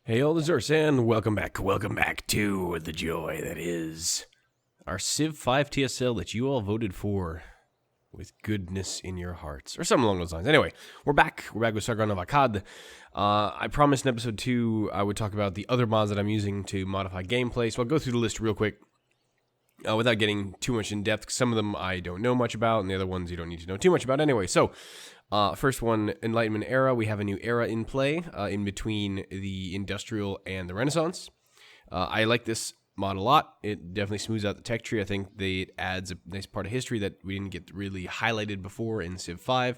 Hey, all this is and welcome back to the joy that is our Civ 5 TSL that you all voted for with goodness in your hearts, or something along those lines. Anyway, we're back with Sargon of Akkad. I promised in episode 2 I would talk about the other mods that I'm using to modify gameplay, so I'll go through the list real quick without getting too much in depth. Some of them I don't know much about, and the other ones you don't need to know too much about anyway. So, first one, Enlightenment era. We have a new era in play in between the Industrial and the Renaissance. I like this mod a lot. It definitely smooths out the tech tree. I think it adds a nice part of history that we didn't get really highlighted before in Civ 5.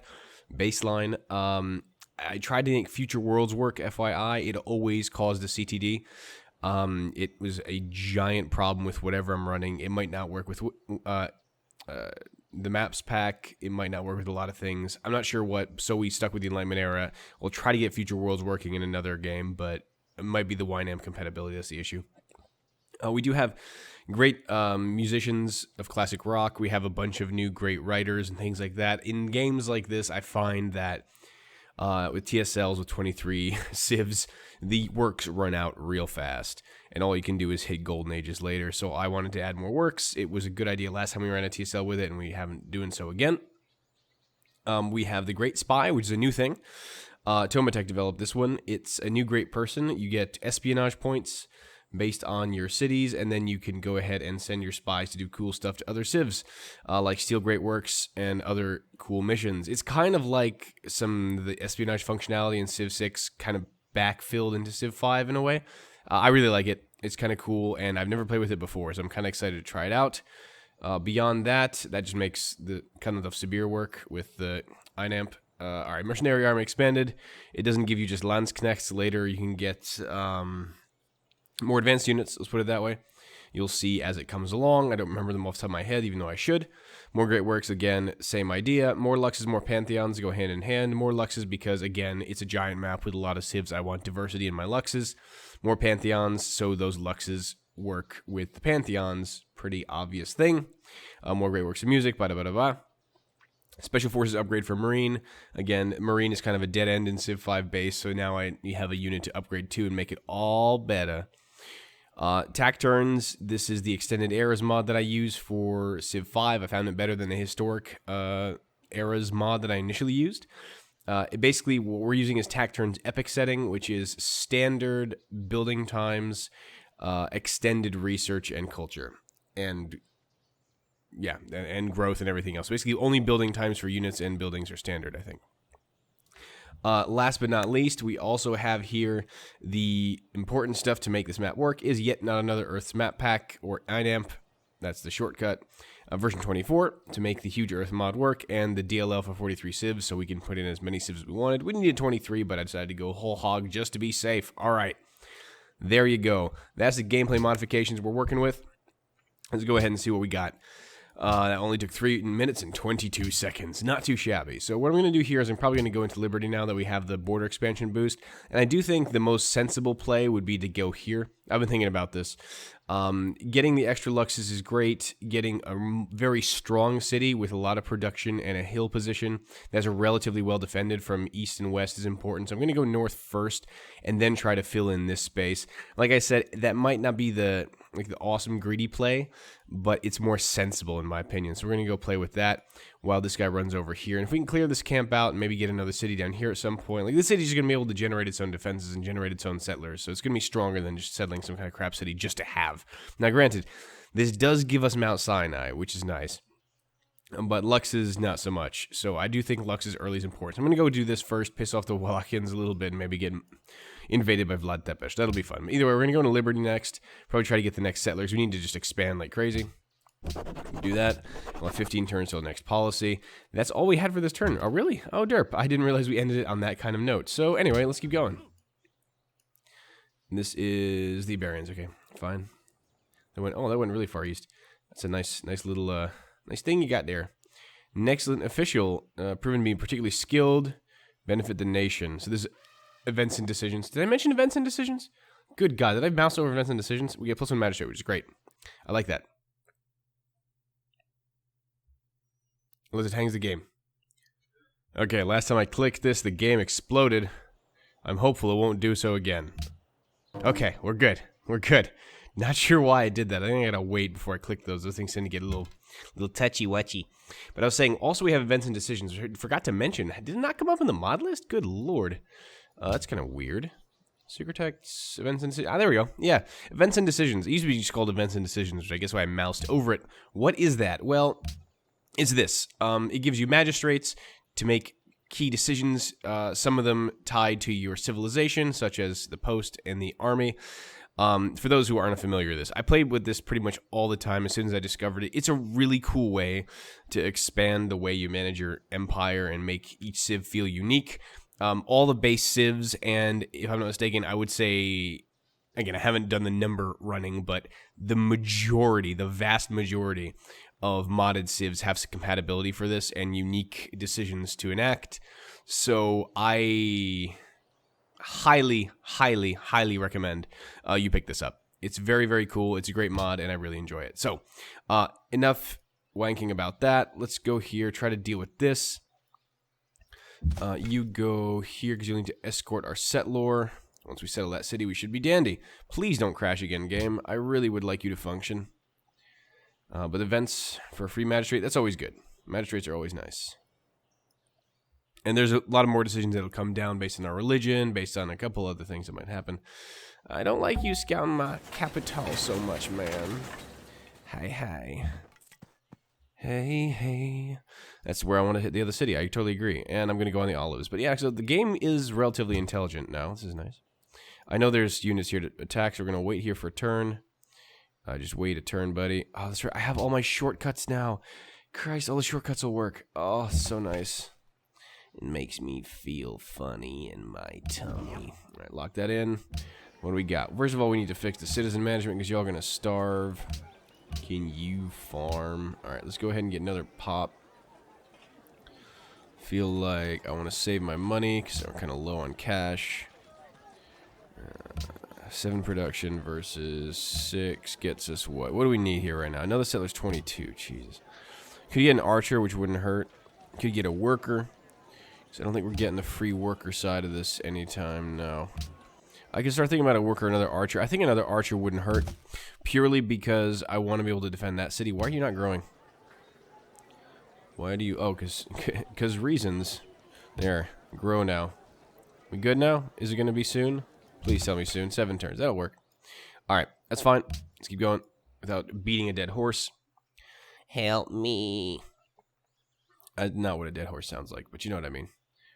Baseline. I tried to make Future Worlds work, FYI. It always caused a CTD. It was a giant problem with whatever I'm running. It might not work with the maps pack. It might not work with a lot of things. I'm not sure what, so we stuck with the Enlightenment era. We'll try to get Future Worlds working in another game, but it might be the YNAM compatibility that's the issue. We do have great musicians of classic rock. We have a bunch of new great writers and things like that. In games like this, I find that with TSLs with 23 civs, the works run out real fast, and all you can do is hit golden ages later. So I wanted to add more works. It was a good idea last time we ran a TSL with it, and we haven't doing so again. We have the Great Spy, which is a new thing. Tomatech developed this one. It's a new great person. You get espionage points based on your cities, and then you can go ahead and send your spies to do cool stuff to other civs, like steal great works and other cool missions. It's kind of like some of the espionage functionality in Civ 6 kind of backfilled into Civ 5 in a way. I really like it. It's kind of cool, and I've never played with it before, so I'm kind of excited to try it out. Beyond that, that just makes the kind of the severe work with the INAMP. Alright, Mercenary Army expanded. It doesn't give you just Landsknechts. Later you can get more advanced units, let's put it that way. You'll see as it comes along. I don't remember them off the top of my head, even though I should. More great works, again, same idea. More Luxes, more Pantheons go hand in hand. More Luxes because, again, it's a giant map with a lot of civs. I want diversity in my Luxes. More Pantheons, so those Luxes work with the Pantheons. Pretty obvious thing. More great works of music, blah. Special Forces upgrade for Marine. Again, Marine is kind of a dead end in Civ 5 base, so now you have a unit to upgrade to and make it all better. Tac Turns, this is the Extended Eras mod that I use for Civ 5. I found it better than the Historic Eras mod that I initially used. Basically, what we're using is Tac Turns Epic setting, which is standard building times, extended research and culture, and growth and everything else. Basically, only building times for units and buildings are standard, I think. Last but not least, we also have here the important stuff to make this map work is yet not another Earth's map pack, or INAMP. That's the shortcut. Version 24 to make the huge Earth mod work, and the DLL for 43 civs, so we can put in as many civs as we wanted. We needed 23, but I decided to go whole hog just to be safe. All right, there you go. That's the gameplay modifications we're working with. Let's go ahead and see what we got. That only took 3 minutes and 22 seconds. Not too shabby. So what I'm going to do here is I'm probably going to go into Liberty now that we have the border expansion boost. And I do think the most sensible play would be to go here. I've been thinking about this. Getting the extra Luxes is great. Getting a very strong city with a lot of production and a hill position that's relatively well defended from east and west is important. So I'm going to go north first and then try to fill in this space. Like I said, that might not be the awesome greedy play, but it's more sensible in my opinion. So we're going to go play with that while this guy runs over here. And if we can clear this camp out and maybe get another city down here at some point, like this city's going to be able to generate its own defenses and generate its own settlers. So it's going to be stronger than just settling some kind of crap city just to have. Now granted, this does give us Mount Sinai, which is nice. But Luxes, not so much. So I do think Luxes early is important. I'm going to go do this first, piss off the Wallachians a little bit, and maybe get invaded by Vlad Tepes. That'll be fun. Either way, we're going to go into Liberty next. Probably try to get the next settlers. We need to just expand like crazy. Do that. We'll have 15 turns till the next policy. That's all we had for this turn. Oh, really? Oh, derp. I didn't realize we ended it on that kind of note. So anyway, let's keep going. This is the Iberians. Okay, fine. That went really far east. That's a nice little... nice thing you got there. An excellent official, proven to be particularly skilled, benefit the nation. So this events and decisions. Did I mention events and decisions? Good God, did I mouse over events and decisions? We get +1 magistrate, which is great. I like that. Unless it hangs the game. Okay, last time I clicked this, the game exploded. I'm hopeful it won't do so again. Okay, we're good. We're good. Not sure why I did that. I think I gotta wait before I click those. Those things tend to get a little touchy-wetchy. But I was saying, also we have events and decisions. I forgot to mention, did it not come up in the mod list? Good lord. That's kind of weird. Secret text, events and decisions. Ah, there we go. Yeah, events and decisions. It used to be just called events and decisions, which I guess why I moused over it. What is that? Well, it's this. It gives you magistrates to make key decisions, some of them tied to your civilization, such as the post and the army. For those who aren't familiar with this, I played with this pretty much all the time as soon as I discovered it. It's a really cool way to expand the way you manage your empire and make each civ feel unique. All the base civs, and if I'm not mistaken, I would say, again, I haven't done the number running, but the vast majority of modded civs have some compatibility for this and unique decisions to enact. So I highly, highly, highly recommend you pick this up. It's very, very cool. It's a great mod, and I really enjoy it. So enough wanking about that. Let's go here, try to deal with this. You go here because you'll need to escort our settlor. Once we settle that city, we should be dandy. Please don't crash again, game. I really would like you to function. But events for a free magistrate, that's always good. Magistrates are always nice. And there's a lot of more decisions that'll come down based on our religion, based on a couple other things that might happen. I don't like you scouting my capital so much, man. Hi. Hey. That's where I want to hit the other city. I totally agree. And I'm going to go on the olives. But yeah, so the game is relatively intelligent now. This is nice. I know there's units here to attack, so we're going to wait here for a turn. Just wait a turn, buddy. Oh, that's right. I have all my shortcuts now. Christ, all the shortcuts will work. Oh, so nice. It makes me feel funny in my tummy. All right, lock that in. What do we got? First of all, we need to fix the citizen management because y'all going to starve. Can you farm? All right, let's go ahead and get another pop. Feel like I want to save my money because I'm kind of low on cash. 7 production versus 6 gets us what? What do we need here right now? Another settler's 22. Jesus. Could you get an archer, which wouldn't hurt? Could you get a worker? So I don't think we're getting the free worker side of this anytime now. I can start thinking about a worker or another archer. I think another archer wouldn't hurt, purely because I want to be able to defend that city. Why are you not growing? Why do you... Oh, because reasons. There. Grow now. We good now? Is it going to be soon? Please tell me soon. 7 turns. That'll work. Alright. That's fine. Let's keep going without beating a dead horse. Help me. Not what a dead horse sounds like, but you know what I mean.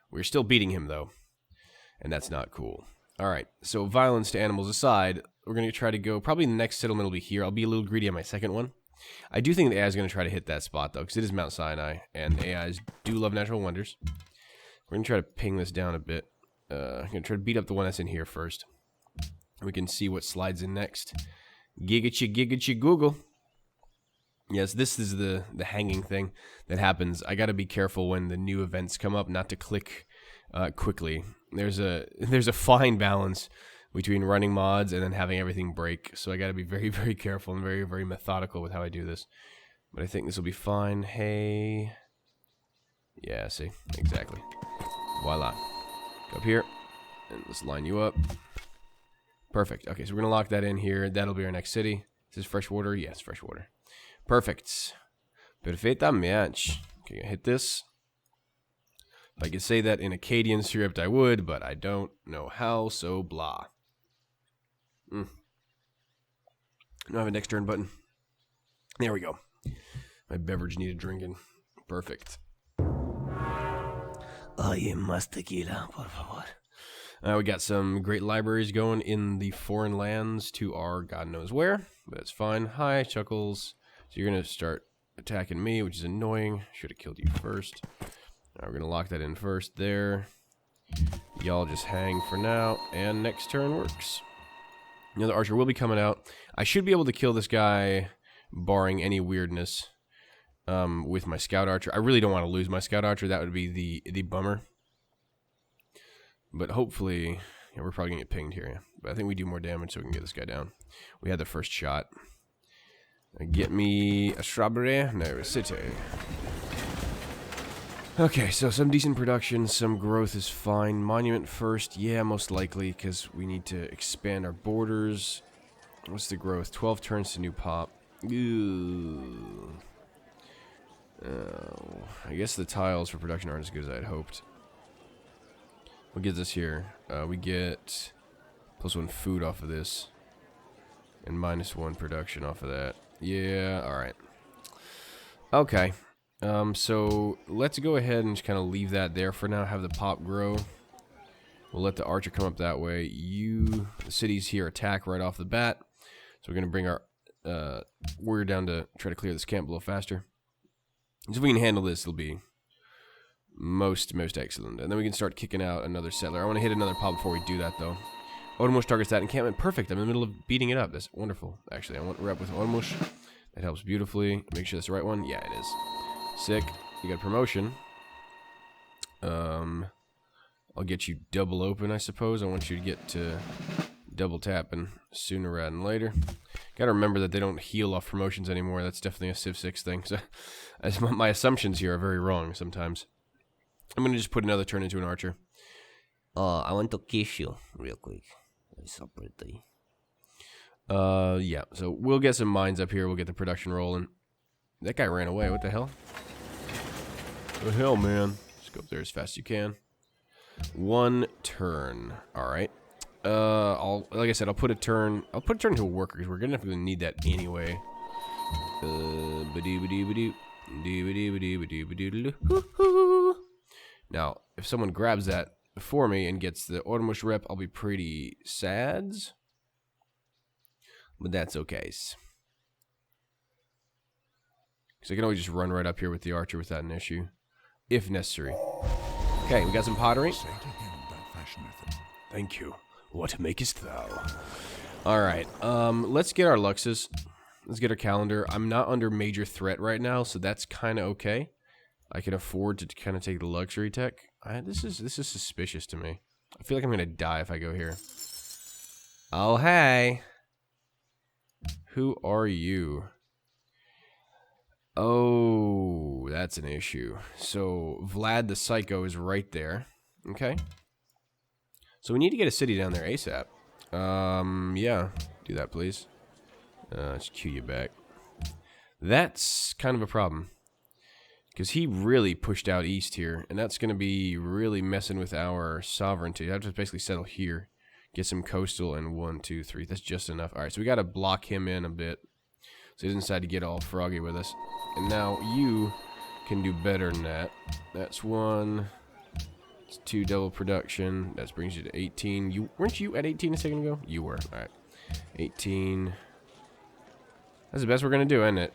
We're still beating him, though. And that's not cool. Alright. So, violence to animals aside, we're going to try to go... Probably the next settlement will be here. I'll be a little greedy on my second one. I do think the AI is going to try to hit that spot, though, because it is Mount Sinai, and AIs do love natural wonders. We're going to try to ping this down a bit. I'm going to try to beat up the one that's in here first. We can see what slides in next. Gigachi Google. Yes, this is the hanging thing that happens. I got to be careful when the new events come up, not to click quickly. There's a fine balance between running mods and then having everything break. So I got to be very, very careful and very, very methodical with how I do this. But I think this will be fine. Hey. Yeah, see? Exactly. Voila. Go up here. And let's line you up. Perfect. Okay, so we're going to lock that in here. That'll be our next city. Is this fresh water? Yes, fresh water. Perfect. Perfectamente. Okay, hit this. If I could say that in Akkadian script, I would, but I don't know how, so blah. I don't have a next turn button. There we go. My beverage needed drinking. Perfect. Oye, más tequila, por favor. We got some great libraries going in the foreign lands to our God knows where, but that's fine. Hi, Chuckles. So you're going to start attacking me, which is annoying. Should have killed you first. We're going to lock that in first there. Y'all just hang for now, and next turn works. Another archer will be coming out. I should be able to kill this guy, barring any weirdness, with my scout archer. I really don't want to lose my scout archer. That would be the bummer. But hopefully, yeah, we're probably going to get pinged here. Yeah. But I think we do more damage so we can get this guy down. We had the first shot. Get me a strawberry. No, city. Okay, so some decent production, some growth is fine. Monument first, yeah, most likely, because we need to expand our borders. What's the growth? 12 turns to new pop. Ooh. I guess the tiles for production aren't as good as I had hoped. What gives us here? We get +1 food off of this. And -1 production off of that. Yeah, alright. Okay. So let's go ahead and just kind of leave that there for now. Have the pop grow. We'll let the archer come up that way. The cities here attack right off the bat. So we're going to bring our warrior down to try to clear this camp a little faster. So if we can handle this, it'll be most excellent. And then we can start kicking out another settler. I want to hit another pop before we do that, though. Odmush targets that encampment. Perfect. I'm in the middle of beating it up. That's wonderful. Actually, I want to wrap with Odmush. That helps beautifully. Make sure that's the right one. Yeah, it is. Sick. You got a promotion. I'll get you double open, I suppose. I want you to get to double tapping sooner rather than later. Gotta remember that they don't heal off promotions anymore. That's definitely a Civ 6 thing. So my assumptions here are very wrong sometimes. I'm gonna just put another turn into an archer. I want to kiss you real quick. It's so pretty. Yeah. So we'll get some mines up here. We'll get the production rolling. That guy ran away. What the hell? What the hell, man? Just go up there as fast as you can. 1 turn. All right. Like I said, I'll put a turn to a worker because we're gonna need that anyway. Now, if someone grabs that for me and gets the Automush rep, I'll be pretty sad. But that's okay. Because I can always just run right up here with the archer without an issue, if necessary. Okay, we got some pottery. Thank you. What makest thou? Alright, let's get our luxes. Let's get our calendar. I'm not under major threat right now, so that's kind of okay. I can afford to kind of take the luxury tech. This is suspicious to me. I feel like I'm going to die if I go here. Oh, hey. Who are you? Oh, that's an issue. So, Vlad the Psycho is right there. Okay. So, we need to get a city down there ASAP. Yeah. Do that, please. Let's cue you back. That's kind of a problem. Because he really pushed out east here. And that's going to be really messing with our sovereignty. I have to basically settle here. Get some coastal and 1, 2, 3. That's just enough. Alright, so we got to block him in a bit. So he doesn't decide to get all froggy with us. And now you can do better than that. That's 1. It's 2 double production. That brings you to 18. Weren't you at 18 a second ago? You were. Alright. 18. That's the best we're going to do, isn't it?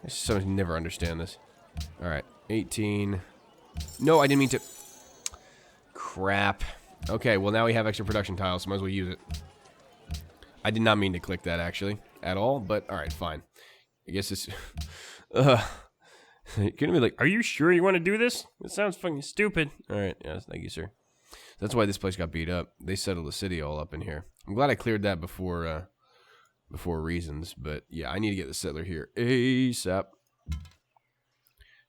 Someone never understand this. Alright. 18. No, I didn't mean to. Crap. Okay, well now we have extra production tiles, so might as well use it. I did not mean to click that, actually, at all, but alright, fine. I guess it's... You're gonna be like, are you sure you want to do this? It sounds fucking stupid. Alright, yes, thank you, sir. That's why this place got beat up. They settled the city all up in here. I'm glad I cleared that before reasons, but yeah, I need to get the settler here ASAP.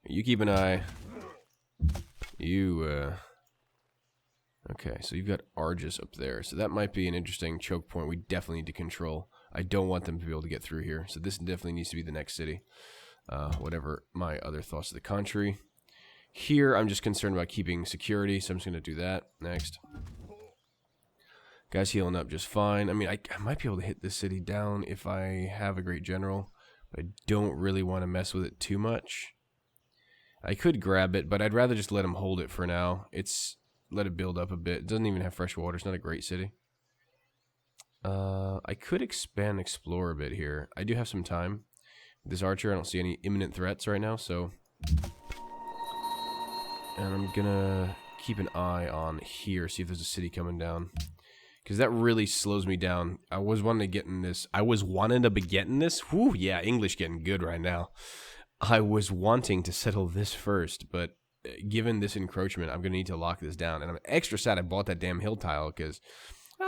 You keep an eye. Okay, so you've got Argus up there, so that might be an interesting choke point we definitely need to control. I don't want them to be able to get through here, so this definitely needs to be the next city. Whatever my other thoughts to the contrary. Here, I'm just concerned about keeping security, so I'm just going to do that next. Guys healing up just fine. I mean, I might be able to hit this city down if I have a great general, but I don't really want to mess with it too much. I could grab it, but I'd rather just let him hold it for now. Let it build up a bit. It doesn't even have fresh water. It's not a great city. I could expand and explore a bit here. I do have some time. With this archer, I don't see any imminent threats right now, so... And I'm gonna keep an eye on here, see if there's a city coming down. Because that really slows me down. I was wanting to get in this. Whew, yeah, English getting good right now. I was wanting to settle this first, but given this encroachment, I'm going to need to lock this down. And I'm extra sad I bought that damn hill tile, because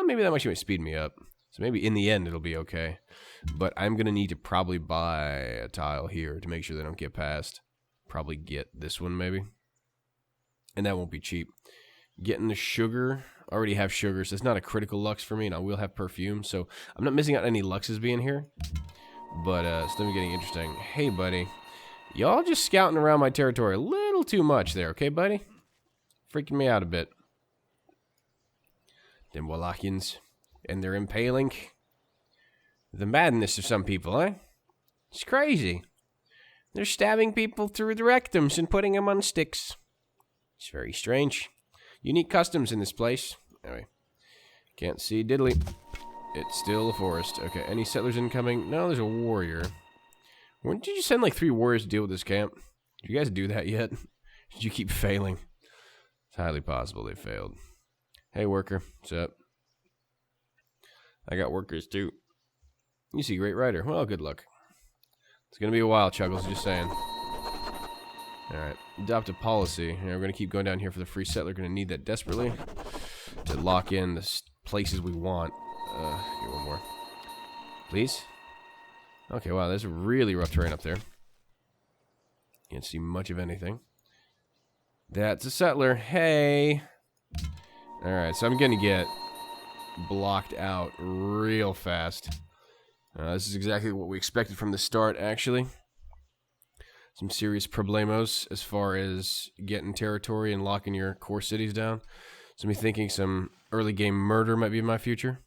maybe that might speed me up. So maybe in the end it'll be okay. But I'm going to need to probably buy a tile here to make sure they don't get past. Probably get this one maybe. And that won't be cheap. Getting the sugar. Already have sugar, so it's not a critical lux for me. And I will have perfume, so I'm not missing out any luxes being here. But it's still getting interesting. Hey, buddy. Y'all just scouting around my territory a little too much there, okay, buddy? Freaking me out a bit. Them Wallachians and their impaling. The madness of some people, eh? It's crazy. They're stabbing people through the rectums and putting them on sticks. It's very strange. Unique customs in this place. Anyway, can't see diddly. It's still a forest. Okay, any settlers incoming? No, there's a warrior. When did you send like 3 warriors to deal with this camp? Did you guys do that yet? Did you keep failing? It's highly possible they failed. Hey, worker. What's up? I got workers too. You see, great writer. Well, good luck. It's going to be a while, Chuggles, just saying. Alright, adopt a policy. We're going to keep going down here for the free settler. Going to need that desperately to lock in the places we want. Get one more. Please? Okay, wow, there's really rough terrain up there. Can't see much of anything. That's a settler. Hey! Alright, so I'm going to get blocked out real fast. This is exactly what we expected from the start, actually. Some serious problemos as far as getting territory and locking your core cities down. So I'm thinking some early game murder might be in my future.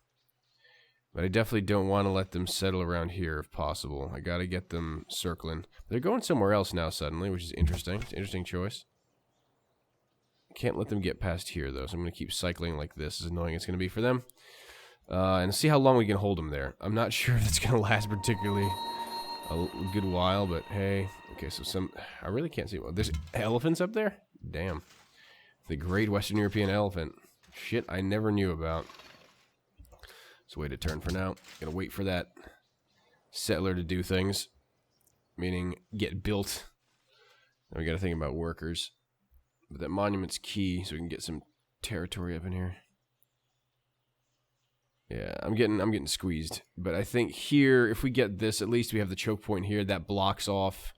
But I definitely don't want to let them settle around here if possible. I gotta get them circling. They're going somewhere else now suddenly, which is interesting. It's an interesting choice. Can't let them get past here though, so I'm gonna keep cycling like this, as annoying as it's gonna be for them. And see how long we can hold them there. I'm not sure if it's gonna last particularly a good while, but hey. Okay, so I really can't see. There's elephants up there? Damn. The Great Western European Elephant. Shit I never knew about. So wait a turn for now. Gotta wait for that settler to do things. Meaning get built. Now we gotta think about workers. But that monument's key, so we can get some territory up in here. Yeah, I'm getting squeezed. But I think here, if we get this, at least we have the choke point here. That blocks off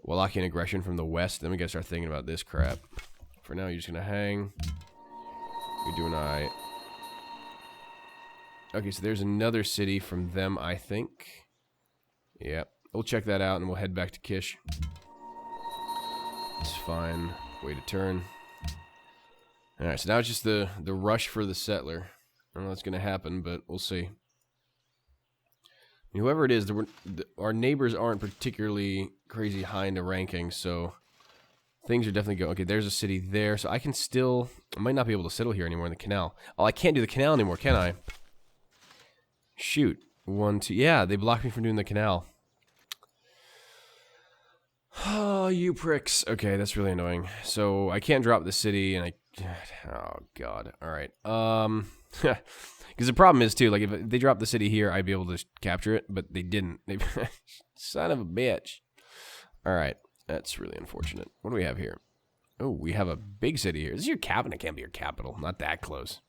Wallachian aggression from the west. Then we gotta start thinking about this crap. For now, you're just gonna hang. You're doing alright. Okay, so there's another city from them, I think. Yep. We'll check that out and we'll head back to Kish. It's fine. Way to turn. Alright, so now it's just the rush for the settler. I don't know what's going to happen, but we'll see. And whoever it is, our neighbors aren't particularly crazy high in the rankings, so things are definitely going. Okay, there's a city there, so I can still... I might not be able to settle here anymore in the canal. Oh, I can't do the canal anymore, can I? Shoot. 1, 2... Yeah, they blocked me from doing the canal. Oh, you pricks. Okay, that's really annoying. So, I can't drop the city, and I... Oh, God. Alright. Because the problem is, too, like, if they dropped the city here, I'd be able to capture it, but they didn't. Son of a bitch. Alright. That's really unfortunate. What do we have here? Oh, we have a big city here. This is your capital. It can't be your capital. Not that close.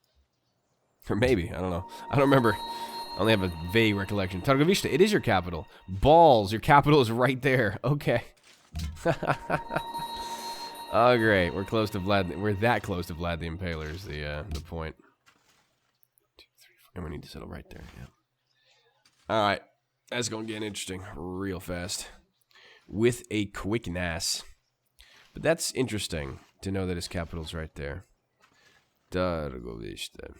Or maybe. I don't know. I don't remember. I only have a vague recollection. Targovishta, it is your capital. Balls. Your capital is right there. Okay. Oh, great. We're close to Vlad. We're that close to Vlad the Impaler is the point. 2, 3, 4. And we need to settle right there. Yeah. All right. That's going to get interesting real fast. With a quickness. But that's interesting to know that his capital's right there. Targovishta.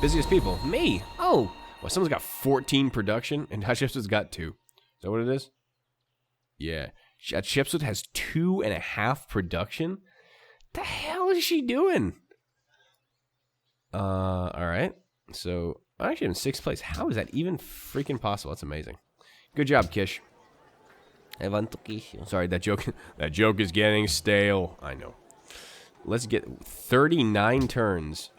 Busiest people. Me. Oh. Well, someone's got 14 production, and Hatshepsut's got 2. Is that what it is? Yeah. Hatshepsut has 2.5 production? The hell is she doing? Alright. So, I'm actually in 6th place. How is that even freaking possible? That's amazing. Good job, Kish. I want to kiss you. Sorry, that joke is getting stale. I know. Let's get 39 turns.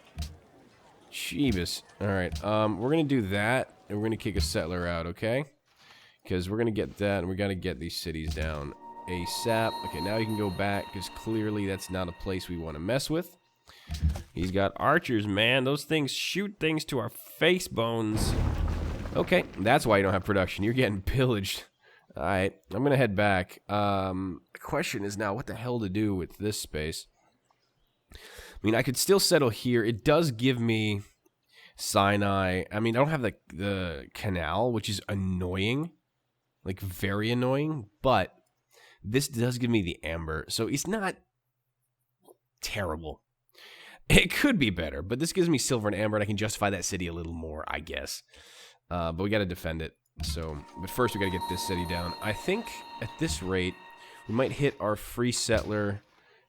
Jeebus. Alright, we're gonna do that, and we're gonna kick a settler out, okay? Because we're gonna get that, and we gotta get these cities down ASAP. Okay, now you can go back, because clearly that's not a place we want to mess with. He's got archers, man. Those things shoot things to our face bones. Okay, that's why you don't have production. You're getting pillaged. All right, I'm going to head back. The question is now what the hell to do with this space. I mean, I could still settle here. It does give me Sinai. I mean, I don't have the canal, which is annoying. Like, very annoying. But this does give me the amber. So it's not terrible. It could be better, but this gives me silver and amber, and I can justify that city a little more, I guess. But we got to defend it. So, but first we got to get this city down. I think at this rate, we might hit our free settler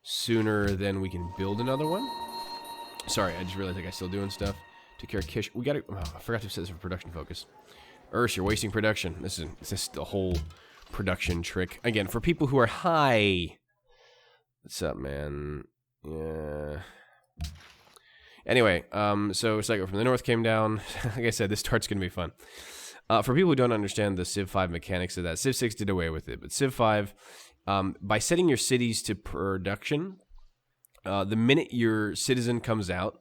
sooner than we can build another one. Sorry, I just realized I got still doing stuff. Take care of Kish. We got to. Oh, I forgot to set this for production focus. Ursh, you're wasting production. This is the whole production trick again for people who are high. What's up, man? Yeah. Anyway, so Psycho from the north came down. Like I said, this start's going to be fun. For people who don't understand the Civ 5 mechanics of that, Civ 6 did away with it. But Civ 5, by setting your cities to production, the minute your citizen comes out,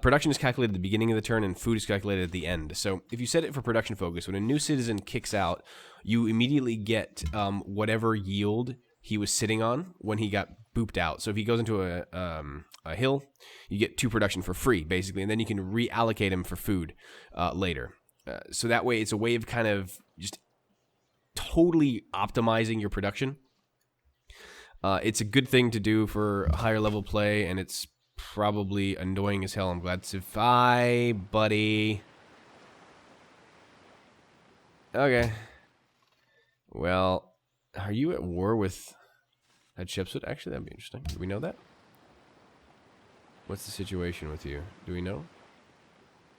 production is calculated at the beginning of the turn and food is calculated at the end. So if you set it for production focus, when a new citizen kicks out, you immediately get whatever yield he was sitting on when he got booped out. So if he goes into a hill, you get 2 production for free, basically, and then you can reallocate him for food later. So that way, it's a way of kind of just totally optimizing your production. It's a good thing to do for higher level play, and it's probably annoying as hell. I'm glad to... Bye, buddy. Okay. Well, are you at war with that Chipswood? Actually, that'd be interesting. Do we know that? What's the situation with you? Do we know?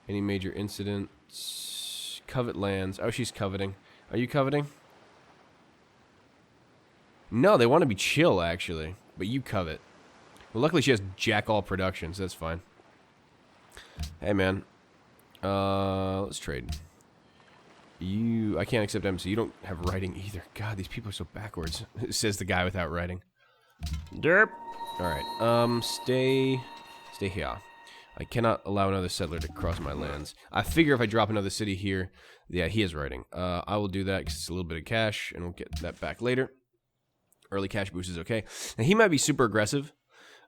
Any major incidents? Covet lands. Oh, she's coveting. Are you coveting? No, they want to be chill, actually. But you covet. Well, luckily she has jack all production, so that's fine. Hey, man. Let's trade. I can't accept MC. You don't have writing either. God, these people are so backwards. Says the guy without writing. Derp. Alright, stay here. I cannot allow another settler to cross my lands. I figure if I drop another city here, yeah, he is writing. I will do that because it's a little bit of cash, and we'll get that back later. Early cash boost is okay. Now, he might be super aggressive.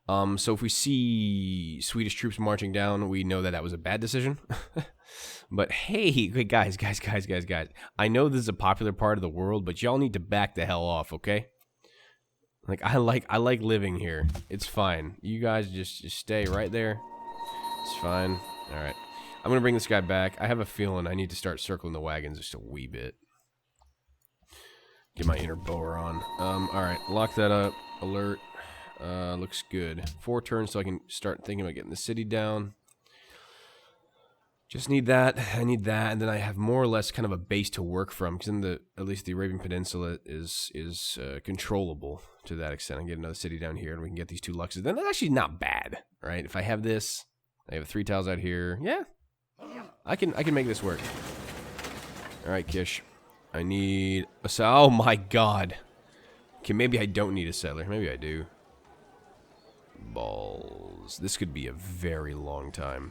So if we see Swedish troops marching down, we know that that was a bad decision. But hey, guys. I know this is a popular part of the world, but y'all need to back the hell off, okay? Like I like living here. It's fine. You guys just stay right there. It's fine. All right. I'm gonna bring this guy back. I have a feeling I need to start circling the wagons just a wee bit. Get my inner bower on. All right. Lock that up. Alert. Looks good. 4 turns so I can start thinking about getting the city down. Just need that. I need that, and then I have more or less kind of a base to work from, because at least the Arabian Peninsula is controllable to that extent. I can get another city down here, and we can get these 2 luxes. Then that's actually not bad, right? If I have this, I have 3 tiles out here. Yeah, I can make this work. All right, Kish. I need a... Oh my God. Okay, maybe I don't need a settler. Maybe I do. Balls. This could be a very long time.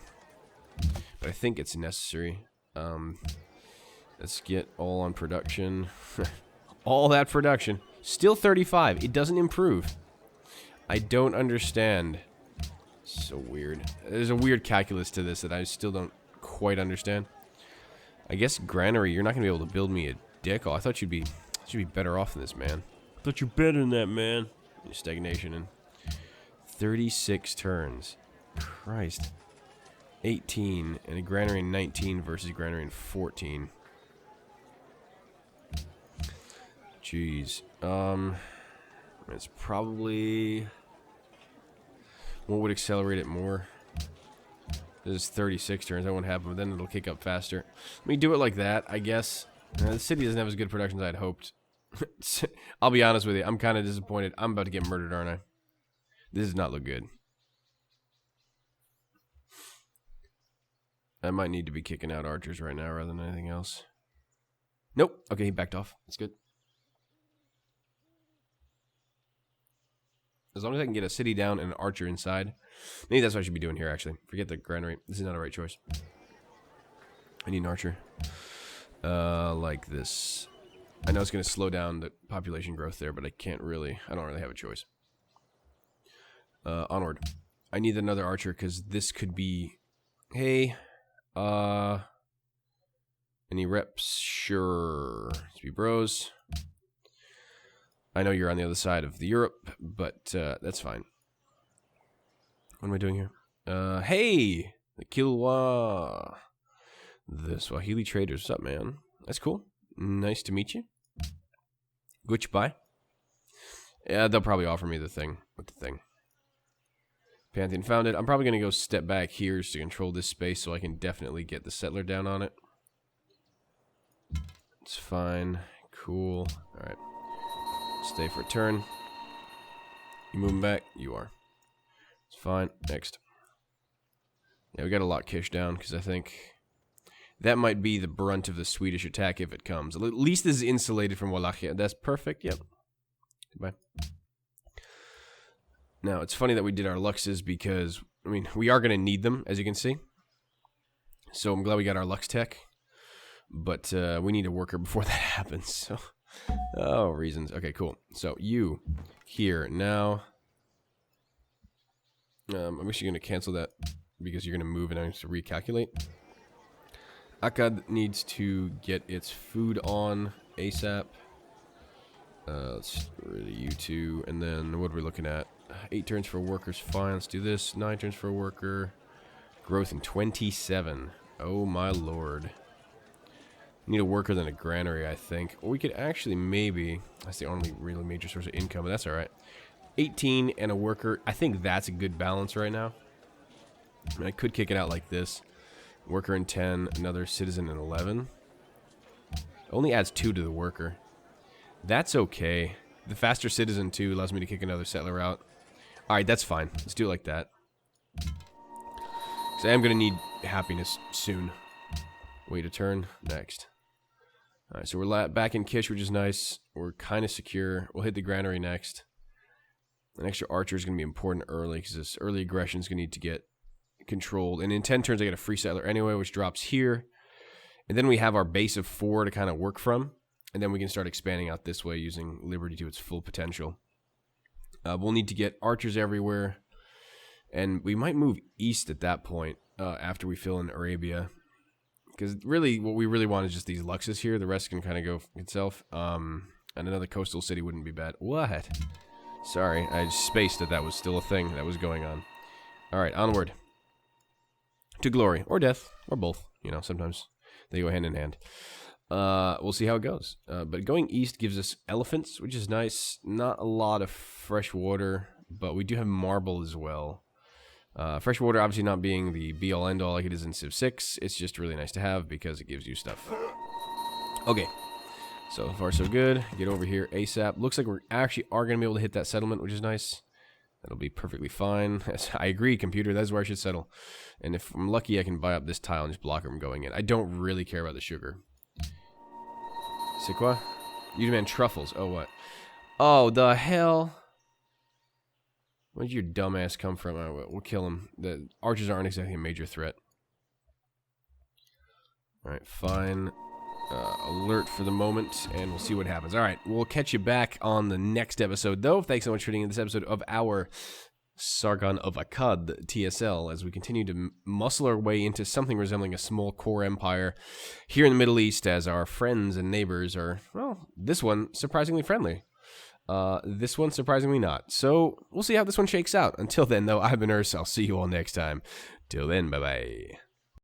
But I think it's necessary. Let's get all on production. All that production. Still 35. It doesn't improve. I don't understand. So weird. There's a weird calculus to this that I still don't quite understand. I guess granary, you're not going to be able to build me a decal. I thought you'd be better off than this, man. I thought you're better than that, man. Stagnation in 36 turns. Christ. 18 and a granary in 19 versus granary in 14. Jeez. It's probably... What would accelerate it more? This is 36 turns. That won't happen, but then it'll kick up faster. Let me do it like that, I guess. The city doesn't have as good production as I'd hoped. I'll be honest with you. I'm kind of disappointed. I'm about to get murdered, aren't I? This does not look good. I might need to be kicking out archers right now rather than anything else. Nope. Okay, he backed off. That's good. As long as I can get a city down and an archer inside. Maybe that's what I should be doing here, actually. Forget the granary. This is not a right choice. I need an archer. Like this. I know it's going to slow down the population growth there, but I don't really have a choice. Onward. I need another archer because this could be... Hey, any reps? Sure. Let's be bros. I know you're on the other side of the Europe, but that's fine. What am I doing here? Hey! The Kilwa. The Swahili traders. What's up, man? That's cool. Nice to meet you. Goodbye. Yeah, they'll probably offer me the thing with the thing. Pantheon founded. I'm probably going to go step back here just to control this space so I can definitely get the settler down on it. It's fine. Cool. Alright. Stay for a turn. You moving back? You are. It's fine. Next. Yeah, we got to lock Kish down because I think that might be the brunt of the Swedish attack if it comes. At least this is insulated from Wallachia. That's perfect. Yep. Goodbye. Now, it's funny that we did our Luxes because, I mean, we are going to need them, as you can see. So I'm glad we got our Lux Tech. But we need a worker before that happens. So, oh, reasons. Okay, cool. So you here now. I'm actually going to cancel that because you're going to move and I have to recalculate. Akkad needs to get its food on ASAP. Let's get rid of you two. And then what are we looking at? 8 turns for workers, fine. Let's do this. 9 turns for a worker. Growth in 27. Oh my lord. Need a worker than a granary, I think. Or we could actually maybe... That's the only really major source of income, but that's alright. 18 and a worker. I think that's a good balance right now. I mean, I could kick it out like this. Worker in 10, another citizen in 11. Only adds 2 to the worker. That's okay. The faster citizen, too, allows me to kick another settler out. Alright, that's fine. Let's do it like that. Because I am going to need happiness soon. Wait a turn. Next. Alright, so we're back in Kish, which is nice. We're kind of secure. We'll hit the granary next. An extra archer is going to be important early, because this early aggression is going to need to get controlled. And in 10 turns, I get a free settler anyway, which drops here. And then we have our base of 4 to kind of work from. And then we can start expanding out this way using Liberty to its full potential. We'll need to get archers everywhere. And we might move east at that point after we fill in Arabia. Because really, what we really want is just these Luxes here. The rest can kind of go for itself. And another coastal city wouldn't be bad. What? Sorry, I just spaced that was still a thing that was going on. Alright, onward. To glory. Or death. Or both. You know, sometimes they go hand in hand. We'll see how it goes. But going east gives us elephants, which is nice. Not a lot of fresh water, but we do have marble as well. Fresh water obviously not being the be-all end-all like it is in Civ 6. It's just really nice to have because it gives you stuff. Okay. So far so good. Get over here ASAP. Looks like we actually are going to be able to hit that settlement, which is nice. That'll be perfectly fine. I agree, computer. That's where I should settle. And if I'm lucky, I can buy up this tile and just block it from going in. I don't really care about the sugar. C'est quoi? You demand truffles. Oh, what? Oh, the hell? Where did your dumbass come from? Oh, we'll kill him. The archers aren't exactly a major threat. Alright, fine. Alert for the moment, and we'll see what happens. Alright, we'll catch you back on the next episode, though. Thanks so much for tuning in this episode of our Sargon of Akkad TSL as we continue to muscle our way into something resembling a small core empire here in the Middle East as our friends and neighbors are, well, this one surprisingly friendly. This one surprisingly not. So we'll see how this one shakes out. Until then, though, I've been Urs. I'll see you all next time. Till then, bye-bye.